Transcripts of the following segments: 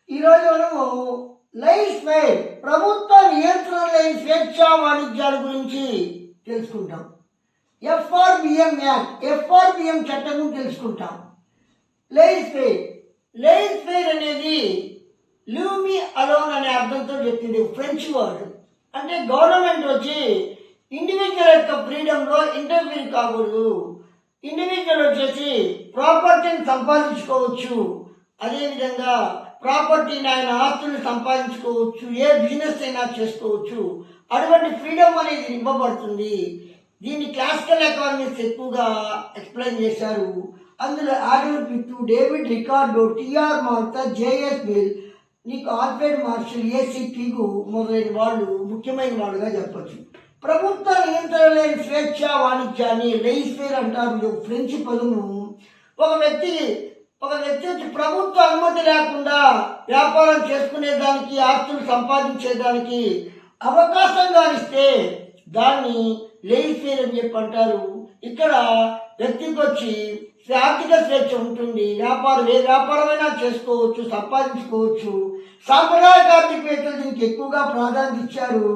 ఈరోజు మనము life fair ప్రభుత్వ నియంత్రణ లేని స్వేచ్ఛా వాణిజ్యాల గురించి తెలుసుకుంటాం. ఎఫ్ఆర్బిఎం యాక్ట్, ఎఫ్ఆర్బిఎం చట్టం తెలుసుకుంటాం. లైఫ్ ఫెయిర్ అనేది లీవ్ మీ అలోన్ అనే అర్థంతో చెప్పింది, ఫ్రెంచ్ వర్డ్. అంటే గవర్నమెంట్ వచ్చి ఇండివిజువల్ యొక్క ఫ్రీడంలో ఇంటర్ఫీర్ కాకూడదు. ఇండివిజువల్ వచ్చేసి ప్రాపర్టీని సంపాదించుకోవచ్చు, అదేవిధంగా ప్రాపర్టీని ఆయన ఆస్తులు సంపాదించుకోవచ్చు, ఏ బిజినెస్ అయినా చేసుకోవచ్చు. అటువంటి ఫ్రీడమ్ అనేది ఇవ్వబడుతుంది. దీన్ని క్లాసికల్ ఎకానమిక్స్ ఎక్కువగా ఎక్స్ప్లెయిన్ చేశారు. అందులో Adam Smith, David Ricardo, TR Malthus, JS Mill, నీకు ఆల్ఫ్రెడ్ మార్షల్, ఏసీ పిగు మొదలైన వాళ్ళు ముఖ్యమైన వాళ్ళుగా చెప్పచ్చు. ప్రభుత్వ నియంత్రణ లేని స్వేచ్ఛా వాణిజ్యాన్ని లైఫ్ ఫెయిర్ అంటారు. ఫ్రెంచ్ పదము. ఒక వ్యక్తి వచ్చి ప్రభుత్వ అనుమతి లేకుండా వ్యాపారం చేసుకునేదానికి, ఆస్తులు సంపాదించేదానికి అవకాశంగా ఇస్తే దాన్ని లైఫ్ ఫెయిర్ అని చెప్పి అంటారు. ఇక్కడ వ్యక్తికి వచ్చి ఆర్థిక స్వేచ్ఛ ఉంటుంది. ఏ వ్యాపారమైనా చేసుకోవచ్చు, సంపాదించుకోవచ్చు. సాంప్రదాయక ఆర్థికవేత్తలు దీనికి ఎక్కువగా ప్రాధాన్యత ఇచ్చారు.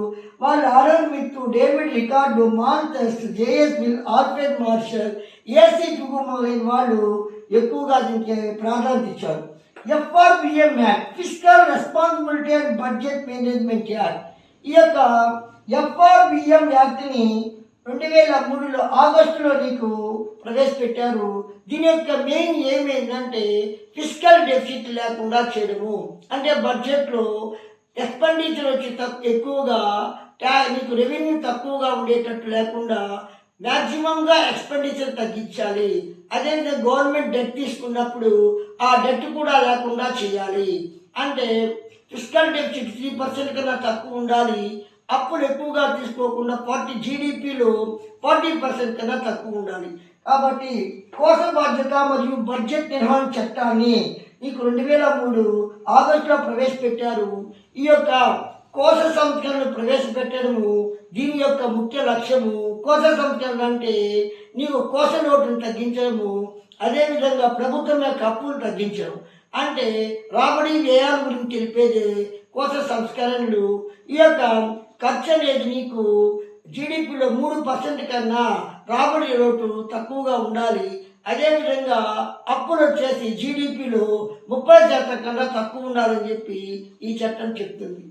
వాళ్ళు Adam Smith, David Ricardo, Malthus, JS Mill, Alfred Marshall, AC Pigou మొదలైన వాళ్ళు ఎక్కువగా దీనికి ప్రాధాన్యత ఇచ్చారు. FRBM act, fiscal responsibility and budget management act. ఈ యొక్క ఎఫ్ఆర్బిఎం యాక్ట్ని 2003 ఆగస్టులో నీకు ప్రవేశపెట్టారు. దీని యొక్క మెయిన్ ఏమైందంటే ఫిస్కల్ డెఫిసిట్ లేకుండా చేయడము. అంటే బడ్జెట్లో ఎక్స్పెండిచర్ వచ్చి ఎక్కువగా నీకు రెవెన్యూ తక్కువగా ఉండేటట్టు లేకుండా మ్యాక్సిమంగా ఎక్స్పెండిచర్ తగ్గించాలి. అదేవిధంగా గవర్నమెంట్ డెట్ తీసుకున్నప్పుడు ఆ డెట్ కూడా లేకుండా చేయాలి. అంటే ఫిస్కల్ డెఫిసిట్ 3% కన్నా తక్కువ ఉండాలి. అప్పులు ఎక్కువగా తీసుకోకుండా జీడిపిలో 40% కన్నా తక్కువ ఉండాలి. కాబట్టి కోశ బాధ్యత మరియు బడ్జెట్ నిర్వహణ చట్టాన్ని నీకు 2003 ఆగస్టులో ప్రవేశపెట్టారు. ఈ యొక్క కోశ సంస్కరణను ప్రవేశపెట్టడము దీని యొక్క ముఖ్య లక్ష్యము. కోశ సంస్కరణ అంటే నీకు కోశ నోటును తగ్గించడము, అదేవిధంగా ప్రభుత్వం యొక్క అప్పులు తగ్గించడం. అంటే రాబడి వ్యయాల గురించి తెలిపేది కోశ సంస్కరణలు. ఈ యొక్క ఖర్చు అనేది నీకు జీడిపిలో 3% కన్నా రాబడి రేటు తక్కువగా ఉండాలి. అదేవిధంగా అప్పులు వచ్చేసి జీడిపిలో 30% కన్నా తక్కువ ఉండాలని చెప్పి ఈ చట్టం చెప్తుంది.